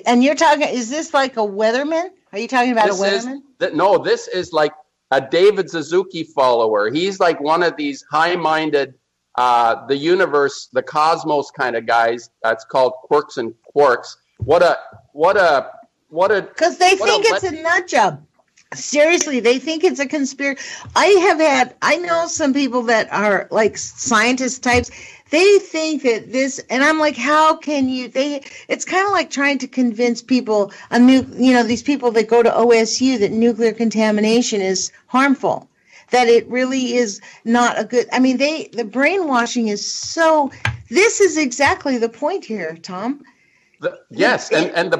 C: And you're talking, is this like a weatherman? Are you talking about a weatherman?
B: No, this is like a David Suzuki follower. He's like one of these high-minded, the universe, the cosmos kind of guys. That's called Quirks and Quarks. What a because they think it's a nut job.
C: Seriously, they think it's a conspiracy. I know some people that are like scientist types. They think that this, and I'm like, how can you? It's kind of like trying to convince people these people that go to OSU that nuclear contamination is harmful, that it really is not a good. I mean, the brainwashing is so. This is exactly the point here, Tom.
B: Yes, and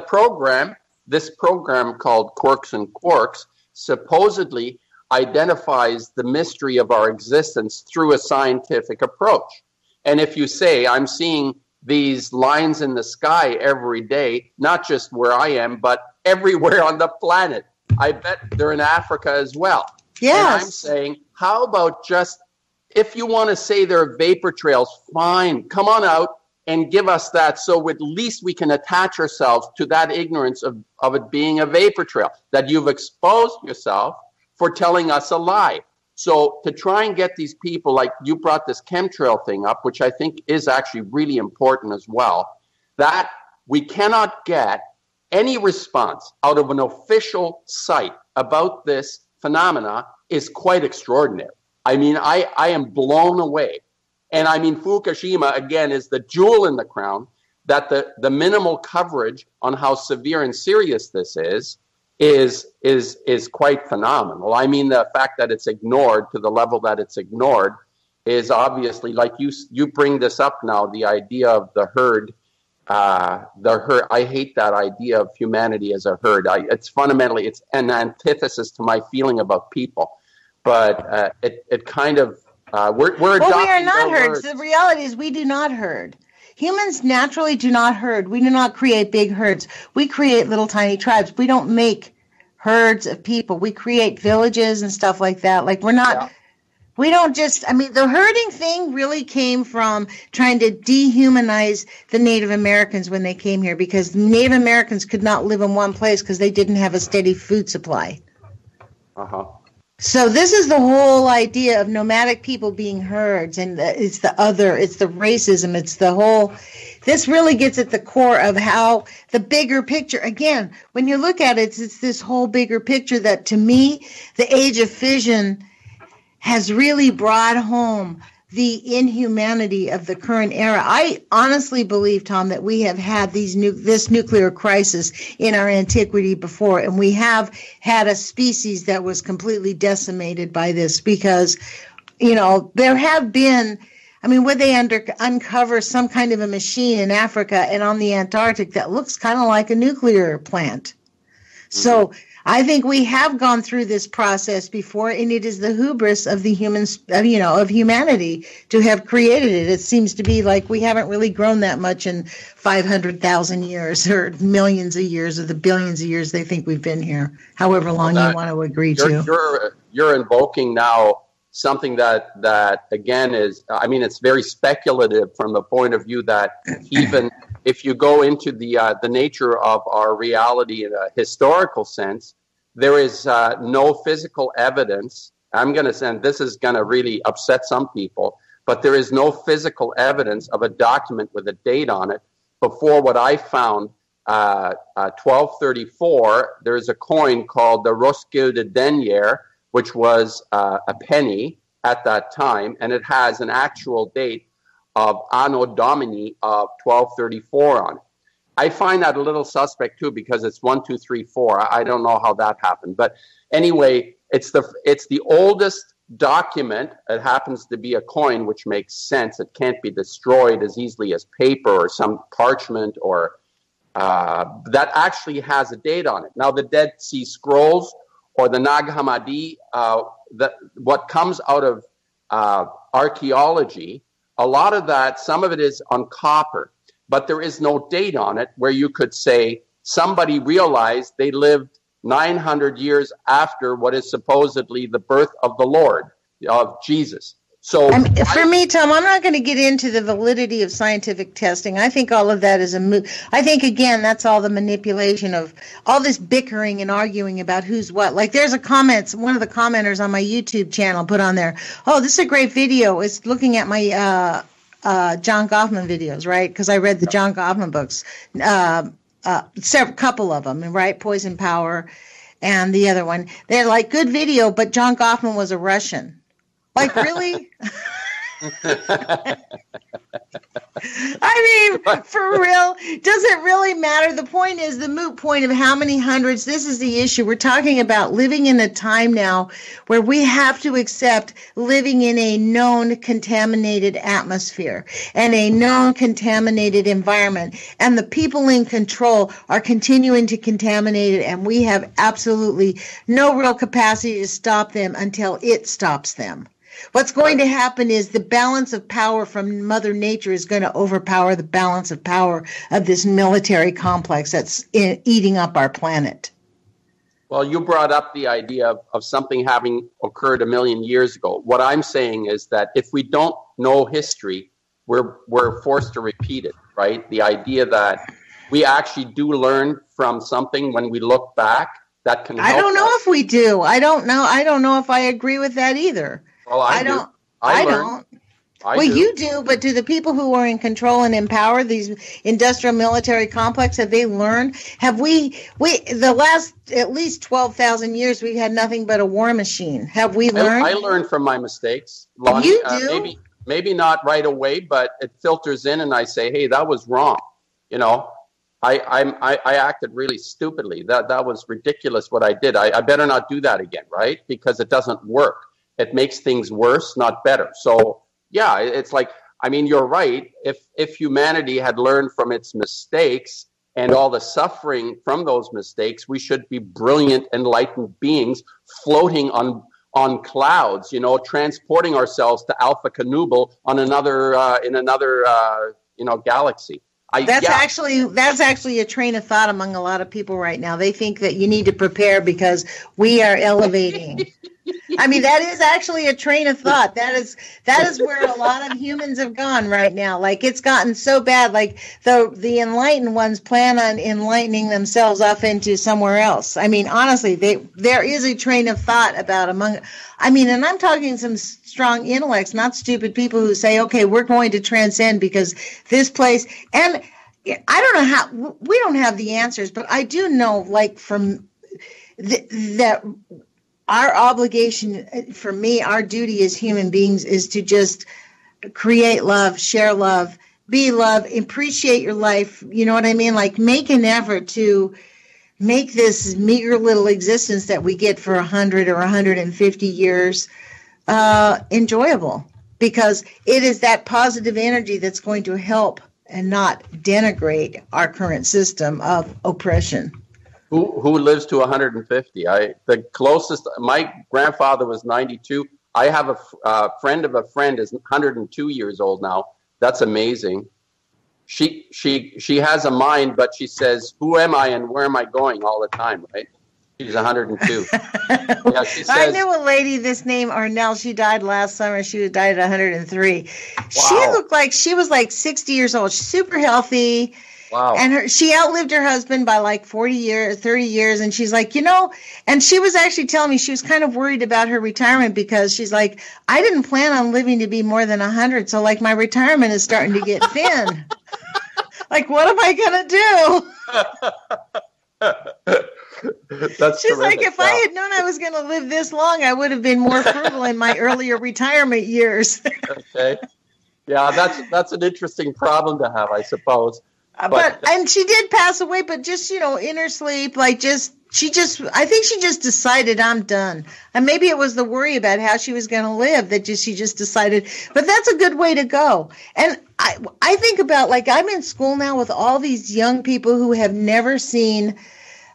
B: this program called Quirks and Quarks supposedly identifies the mystery of our existence through a scientific approach. And if you say, I'm seeing these lines in the sky every day, not just where I am, but everywhere on the planet, I bet they're in Africa as well.
C: Yes.
B: And I'm saying, how about just, if you want to say they're vapor trails, fine, come on out and give us that, so at least we can attach ourselves to that ignorance of it being a vapor trail, that you've exposed yourself for telling us a lie. So to try and get these people, like you brought this chemtrail thing up, which I think is actually really important as well, that we cannot get any response out of an official site about this phenomena is quite extraordinary. I mean, I am blown away. And I mean, Fukushima, again, is the jewel in the crown, that the minimal coverage on how severe and serious this is quite phenomenal. I mean, the fact that it's ignored to the level that it's ignored is obviously, like you bring this up now, the idea of the herd. I hate that idea of humanity as a herd. It's fundamentally, it's an antithesis to my feeling about people. But it kind of, we
C: are not herds. The reality is we do not herd. Humans naturally do not herd. We do not create big herds. We create little tiny tribes. We don't make herds of people. We create villages and stuff like that. Like we don't just, I mean, the herding thing really came from trying to dehumanize the Native Americans when they came here, because Native Americans could not live in one place because they didn't have a steady food supply.
B: Uh-huh.
C: So this is the whole idea of nomadic people being herds, and it's the racism, it's the whole, this really gets at the core of how the bigger picture, again, when you look at it, it's this whole bigger picture that, to me, the Age of Fission has really brought home the inhumanity of the current era. I honestly believe, Tom, that we have had this nuclear crisis in our antiquity before, and we have had a species that was completely decimated by this because, there have been, would they uncover some kind of a machine in Africa and on the Antarctic that looks kind of like a nuclear plant? So I think we have gone through this process before, and it is the hubris of the humans, of humanity to have created it. It seems to be like we haven't really grown that much in 500,000 years or millions of years or the billions of years they think we've been here, however long you want to agree to.
B: You're invoking now something that again is, it's very speculative from the point of view that even if you go into the nature of our reality in a historical sense, there is no physical evidence. I'm going to say, and this is going to really upset some people, but there is no physical evidence of a document with a date on it before what I found, 1234. There is a coin called the Roskilde Denier, which was a penny at that time, and it has an actual date of Anno Domini of 1234 on it. I find that a little suspect too because it's 1, 2, 3, 4. I don't know how that happened, but anyway, it's the oldest document. It happens to be a coin, which makes sense. It can't be destroyed as easily as paper or some parchment or that actually has a date on it. Now, the Dead Sea Scrolls or the Nag Hammadi, what comes out of archaeology, a lot of that, some of it is on copper, but there is no date on it where you could say somebody realized they lived 900 years after what is supposedly the birth of the Lord, of Jesus. So
C: for me, Tom, I'm not going to get into the validity of scientific testing. I think all of that is I think, again, that's all the manipulation of all this bickering and arguing about who's what. Like there's one of the commenters on my YouTube channel put on there, oh, this is a great video. It's looking at my John Goffman videos, right? Because I read the John Goffman books, couple of them, right? Poison Power and the other one. They're like, good video, but John Goffman was a Russian. Like, really? For real? Does it really matter? The point is the moot point of how many hundreds. This is the issue. We're talking about living in a time now where we have to accept living in a known contaminated atmosphere and a known contaminated environment. And the people in control are continuing to contaminate it. And we have absolutely no real capacity to stop them until it stops them. What's going to happen is the balance of power from Mother Nature is going to overpower the balance of power of this military complex that's eating up our planet.
B: Well, you brought up the idea of something having occurred 1 million years ago. What I'm saying is that if we don't know history, we're forced to repeat it, right? The idea that we actually do learn from something when we look back, that can help.
C: I don't know if we do. I don't know if I agree with that either.
B: Well, I don't.
C: Well, you do, but do the people who are in control and empower these industrial military complex, have they learned? Have we the last at least 12,000 years, we've had nothing but a war machine. Have we learned?
B: I learned from my mistakes, Lonnie.
C: You do?
B: Maybe not right away, but it filters in and I say, hey, that was wrong. I acted really stupidly. That was ridiculous what I did. I better not do that again, right? Because it doesn't work. It makes things worse, not better. So, yeah, it's like, you're right. If humanity had learned from its mistakes and all the suffering from those mistakes, we should be brilliant, enlightened beings floating on clouds, transporting ourselves to Alpha Canubal on another galaxy.
C: That's actually a train of thought among a lot of people right now. They think that you need to prepare because we are elevating. That is actually a train of thought. That is where a lot of humans have gone right now. Like, it's gotten so bad. Like, the enlightened ones plan on enlightening themselves off into somewhere else. Honestly, there is a train of thought about and I'm talking some strong intellects, not stupid people who say, okay, we're going to transcend because this place, and I don't know how, we don't have the answers, but I do know, like, from that our obligation, for me, our duty as human beings is to just create love, share love, be love, appreciate your life. You know what I mean? Like, make an effort to make this meager little existence that we get for 100 or 150 years enjoyable, because it is that positive energy that's going to help and not denigrate our current system of oppression.
B: Who lives to 150? The closest, my grandfather was 92. I have a friend of a friend is 102 years old now. That's amazing. She has a mind, but she says, "Who am I and where am I going?" all the time, right? She's 102. Yeah, she says,
C: I knew a lady, this name Arnell. She died last summer. She died at 103. Wow. She looked like she was like 60 years old. She's super healthy.
B: Wow.
C: And she outlived her husband by like 40 years, 30 years. And she's like, and she was actually telling me she was kind of worried about her retirement, because she's like, I didn't plan on living to be more than 100. So like my retirement is starting to get thin. Like, what am I going to do?
B: That's
C: She's
B: terrific.
C: like, if I had known I was going to live this long, I would have been more frugal in my earlier retirement years. Okay.
B: Yeah, that's an interesting problem to have, I suppose.
C: And she did pass away, but just, in her sleep, like I think she just decided, I'm done. And maybe it was the worry about how she was going to live that she just decided, but that's a good way to go. And I think about, like, I'm in school now with all these young people who have never seen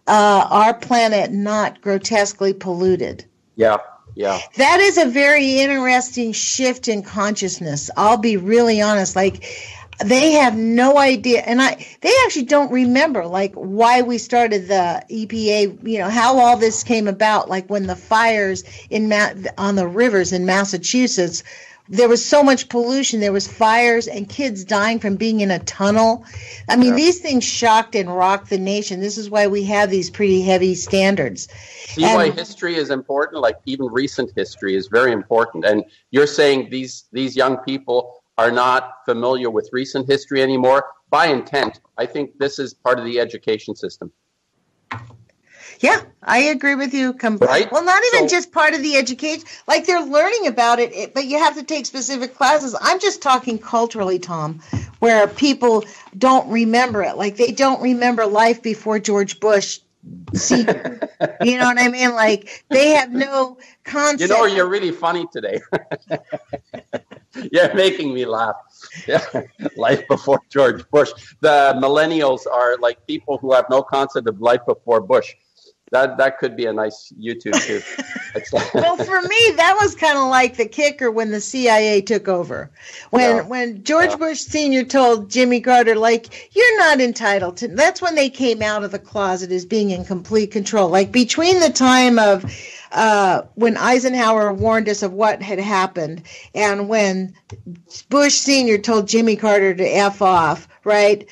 C: our planet not grotesquely polluted.
B: Yeah. Yeah.
C: That is a very interesting shift in consciousness. I'll be really honest. Like, they have no idea, and they actually don't remember, like, why we started the EPA, how all this came about, like when the fires on the rivers in Massachusetts, there was so much pollution, there was fires and kids dying from being in a tunnel. I mean, These things shocked and rocked the nation. This is why we have these pretty heavy standards.
B: See why history is important, like even recent history is very important. And you're saying these young people are not familiar with recent history anymore by intent. I think this is part of the education system.
C: Yeah, I agree with you completely. Right? Well, not even just part of the education. Like, they're learning about it, but you have to take specific classes. I'm just talking culturally, Tom, where people don't remember it. Like, they don't remember life before George Bush Senior. You know what I mean? Like, they have no concept.
B: You're really funny today. You're making me laugh. Yeah. Life before George Bush. The millennials are like people who have no concept of life before Bush. That could be a nice YouTube too.
C: Well, for me, that was kind of like the kicker when the CIA took over. When George Bush Sr. told Jimmy Carter, like, you're not entitled to. That's when they came out of the closet as being in complete control. Like, between the time of when Eisenhower warned us of what had happened and when Bush Sr. told Jimmy Carter to F off, right?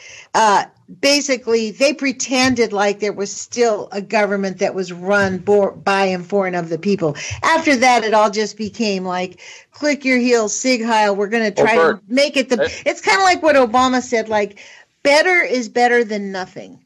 C: Basically, they pretended like there was still a government that was run by and for and of the people. After that, it all just became like, click your heels, Sig Heil, we're going to try to make it it's kind of like what Obama said, like, better is better than nothing.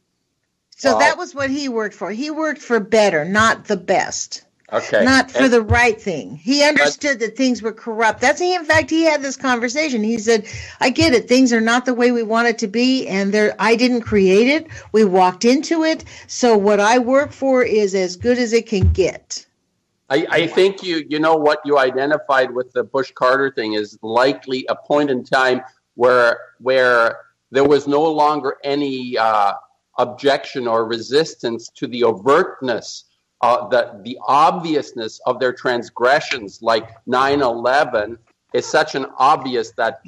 C: So that was what he worked for. He worked for better, not the best.
B: Okay.
C: Not for the right thing. He understood that things were corrupt. In fact, he had this conversation. He said, I get it. Things are not the way we want it to be, and I didn't create it. We walked into it. So what I work for is as good as it can get.
B: I think you know what you identified with the Bush-Carter thing is likely a point in time where there was no longer any objection or resistance to the overtness, the obviousness of their transgressions, like 9/11 is such an obvious that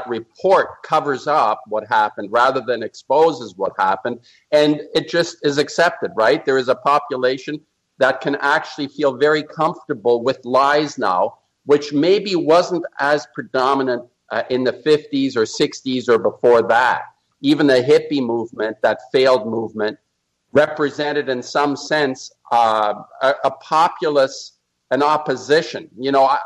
B: report covers up what happened rather than exposes what happened, and it just is accepted, right? There is a population that can actually feel very comfortable with lies now, which maybe wasn't as predominant in the 50s or 60s or before that. Even the hippie movement, that failed movement, represented in some sense a populace, an opposition.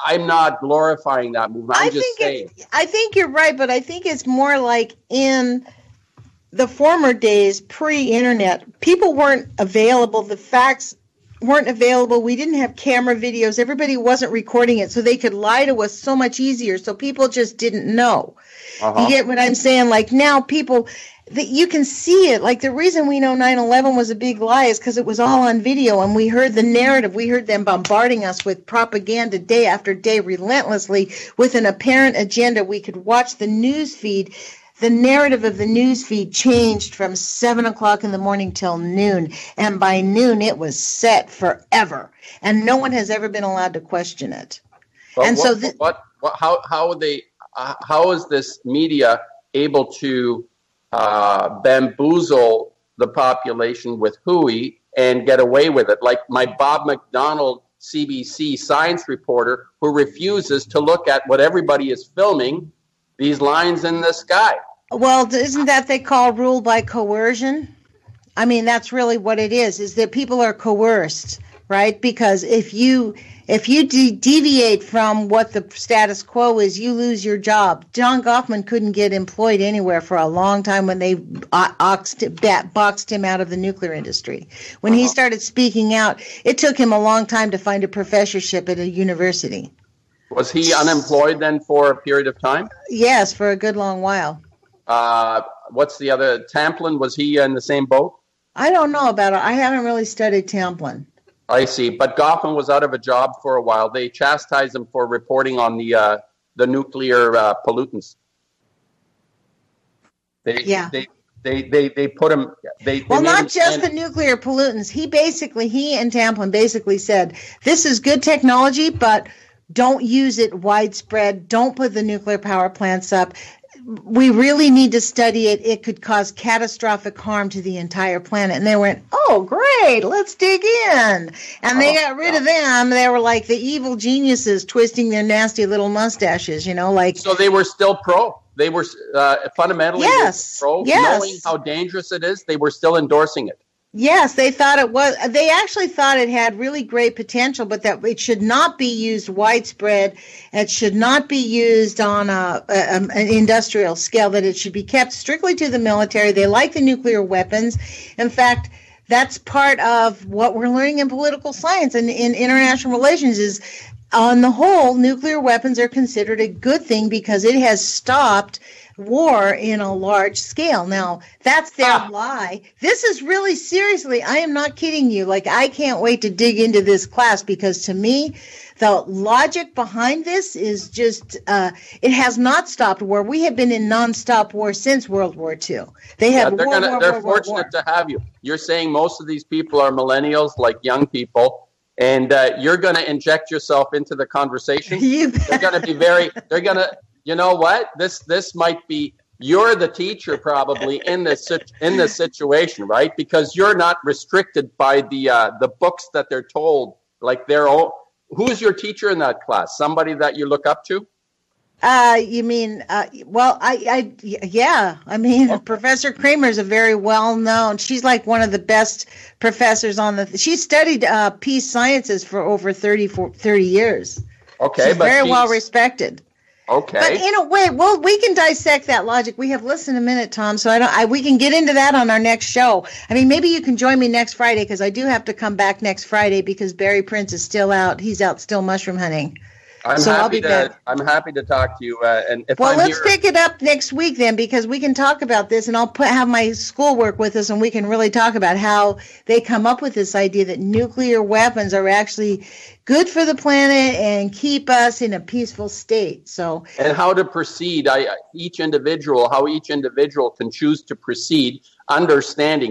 B: I'm not glorifying that movement. I'm just saying.
C: I think you're right, but I think it's more like in the former days, pre-internet, people weren't available. The facts weren't available. We didn't have camera videos. Everybody wasn't recording it, so they could lie to us so much easier. So people just didn't know. You get what I'm saying? Like now people, that you can see it. Like the reason we know 9/11 was a big lie is because it was all on video, and we heard the narrative. We heard them bombarding us with propaganda day after day relentlessly with an apparent agenda. We could watch the news feed. The narrative of the news feed changed from 7 o'clock in the morning till noon, and by noon it was set forever, and no one has ever been allowed to question it.
B: But how is this media able to bamboozle the population with hooey and get away with it? Like my Bob McDonald CBC science reporter who refuses to look at what everybody is filming, these lines in the sky.
C: Well, isn't that they call rule by coercion? I mean, that's really what it is that people are coerced, right? Because if you deviate from what the status quo is, you lose your job. John Goffman couldn't get employed anywhere for a long time when they boxed him out of the nuclear industry. When he started speaking out, it took him a long time to find a professorship at a university.
B: Was he unemployed then for a period of time?
C: Yes, for a good long while.
B: What's the other? Tamplin, was he in the same boat?
C: I don't know about it. I haven't really studied Tamplin.
B: I see. But Goffman was out of a job for a while. They chastised him for reporting on the nuclear pollutants. They put him.
C: Well, not just the nuclear pollutants. He and Tamplin basically said, this is good technology, but don't use it widespread. Don't put the nuclear power plants up. We really need to study it. It could cause catastrophic harm to the entire planet. And they went, oh, great, let's dig in. And they got rid of them. They were like the evil geniuses twisting their nasty little mustaches, like. So
B: they were still pro. They were fundamentally pro.
C: Yes.
B: Knowing how dangerous it is, they were still endorsing it.
C: Yes, they thought it was. They actually thought it had really great potential, but that it should not be used widespread. It should not be used on an industrial scale. That it should be kept strictly to the military. They like the nuclear weapons. In fact, that's part of what we're learning in political science and in international relations. Is on the whole, nuclear weapons are considered a good thing because it has stopped war in a large scale. Now, that's their lie. This is really seriously, I am not kidding you. Like, I can't wait to dig into this class because to me, the logic behind this is just, it has not stopped war. We have been in nonstop war since World War II. They have
B: they're fortunate to have you. You're saying most of these people are millennials, like young people, and you're going to inject yourself into the conversation. They're going to be you know what? This might be, you're the teacher probably in this situation, right? Because you're not restricted by the books that they're told. Like who's your teacher in that class? Somebody that you look up to?
C: You mean? Well, yeah. I mean, okay. Professor Kramer is a very well-known. She's like one of the best professors on she studied peace sciences for over 30 years.
B: Okay,
C: she's very well respected.
B: Okay.
C: But in a way, well, we can dissect that logic. We have less than a minute, Tom, so we can get into that on our next show. I mean, maybe you can join me next Friday because I do have to come back next Friday because Barry Prince is still out. He's out still mushroom hunting.
B: I'm happy to talk to you.
C: Let's pick it up next week then, because we can talk about this, and I'll have my schoolwork with us, and we can really talk about how they come up with this idea that nuclear weapons are actually good for the planet and keep us in a peaceful state.
B: And how to proceed. How each individual can choose to proceed,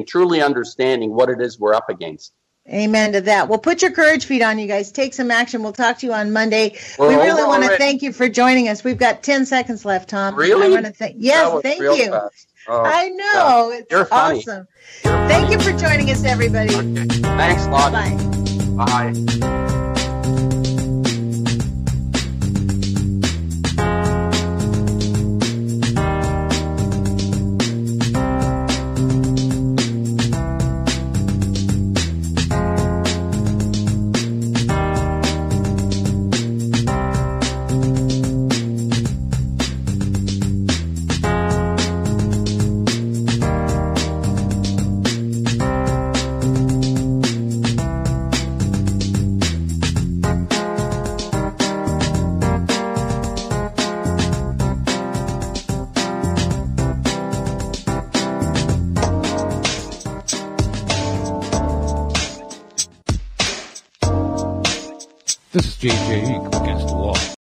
B: truly understanding what it is we're up against.
C: Amen to that. Well, put your courage feet on, you guys. Take some action. We'll talk to you on Monday. We really want to thank you for joining us. We've got 10 seconds left, Tom.
B: Really?
C: Thank you.
B: Fast. Oh,
C: I know.
B: Yeah. You're funny.
C: Awesome. Thank you for joining us, everybody.
B: Okay. Thanks, Lonnie.
C: Bye.
B: Bye.
D: This is JJE Against the Wall.